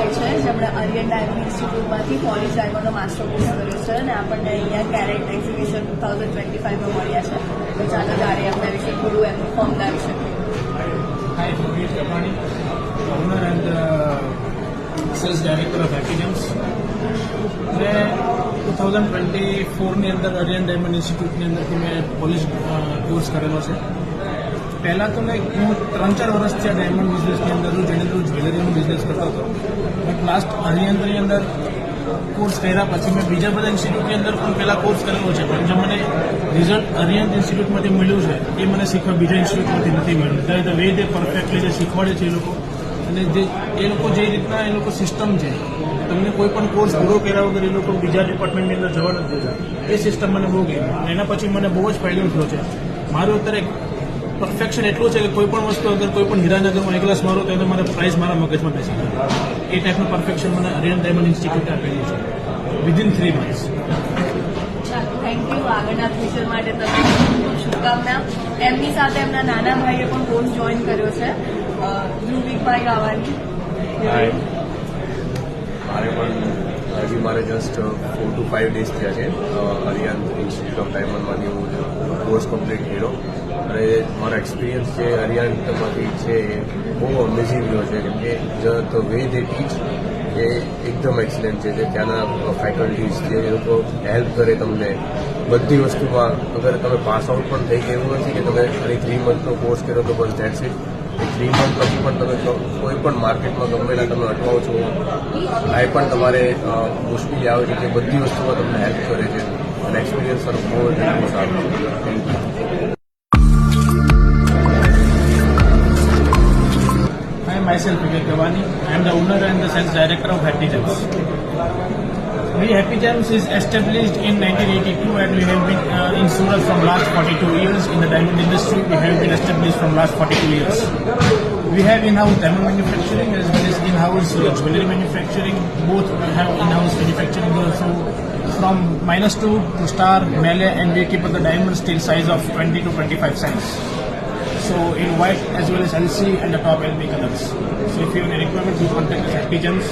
ભાઈ છે જેમણે આર્યન ડાયમંડ ઇન્સ્ટિટ્યૂટમાંથી પોલિશ ડાયમંડનો માસ્ટર કોર્સ કર્યો છે અને આપણને અહીંયા કેરેટ એક્ઝિબિશન 2025માં મળ્યા છે. તો ચાલો જાણીએ એમના વિશે થોડું એમનું ફોર્મના વિશે. Hi, I'm Yogesh Kapani, owner and sales director of Happy Gems. मैं 2024ની અંદર આર્યન ડાયમંડ ઇન્સ્ટિટ્યૂટની અંદરથી મેં પોલિશ કોર્સ કરેલો છે. પહેલાં તો હું 3-4 વર્ષથી આ ડાયમંડ બિઝનેસની અંદર જેને જ્વેલરીનું બિઝનેસ કરતો હતો. બટ લાસ્ટ આર્યનની અંદર કોર્સ કર્યા પછી મેં બીજા બધા ઇન્સ્ટિટ્યૂટની અંદર પણ પહેલાં કોર્સ કરેલો છે, પણ જે મને રિઝલ્ટ આર્યન ઇન્સ્ટિટ્યૂટમાંથી મળ્યું છે એ મને શીખવા બીજા ઇન્સ્ટિટ્યૂટમાંથી નથી મળ્યું. ત્યારે ધ વે તે પરફેક્ટલી જે શીખવાડે છે એ લોકો, અને એ લોકો જે રીતના એ લોકો સિસ્ટમ છે, તમને કોઈ પણ કોર્સ પૂરો કર્યા વગર એ લોકો બીજા ડિપાર્ટમેન્ટની અંદર જવા નથી દેતા. એ સિસ્ટમ મને બહુ ગમી. એના પછી મને બહુ જ ફાયદો થયો છે. મારું અત્યારે પરફેક્શન એટલું છે કે કોઈ પણ વસ્તુ અગર કોઈ પણ હીરાનગરમાં એક ગ્લાસ મારો તો એને મારે પ્રાઇસ મારા મગજમાં બેસી જાય. એ ટાઈપનું પરફેક્શન મને આર્યન ડાયમંડ ઇન્સ્ટિટ્યૂટે આપેલું છે વિધિન 3 મંથ્સ. Thank you. આગળના ફ્યુચર માટે તમને ખૂબ શુભકામના. એમની સાથે એમના નાના ભાઈએ પણ કોર્સ જોઈન કર્યો છે, ધ્રુવિકભાઈ ગાવાની. મારે જસ્ટ 4 to 5 ડેઝ થયા છે આર્યન ઇન્સ્ટિટ્યૂટ ઓફ ડાયમંડમાંથી હું કોર્સ કમ્પ્લીટ કર્યો, અને મારો એક્સપિરિયન્સ જે આર્યનમાંથી છે એ બહુ અમેઝિંગ રહ્યો છે. કેમ કે ધ વે દે ટીચ એ એકદમ એક્સલન્ટ છે. જે ત્યાંના ફેકલ્ટીઝ જે એ લોકો હેલ્પ કરે તમને બધી વસ્તુમાં. અગર તમે પાસ આઉટ પણ થઈ ગયા એવું નથી કે તમે ખાલી 3 મંથનો કોર્સ કર્યો તો બસ ધેટ્સ ઇટ. એ 3 મંથ પછી પણ તમે કોઈ પણ માર્કેટમાં ગમેલા તમે અટવાઓ છો, કાંઈ પણ તમારે મુશ્કેલી આવે છે, કે બધી વસ્તુમાં તમને હેલ્પ કરે છે. અને એક્સપિરિયન્સ બહુ સારું છે. I am myself Vivek Gavani. I am the owner and the sales director of Happy Gems. Happy Gems is established in 1982 and we have been in Surat from last 42 years. In the diamond industry, we have been established from last 42 years. We have in-house diamond manufacturing as well as in-house jewelry manufacturing. Both we have in-house manufacturing also from -2 to star, melee, and we keep the diamond steel size of 20 to 25 cents. So in white as well as LC and the top LB colors. So if you have any requirement, you contact us at Happy Gems.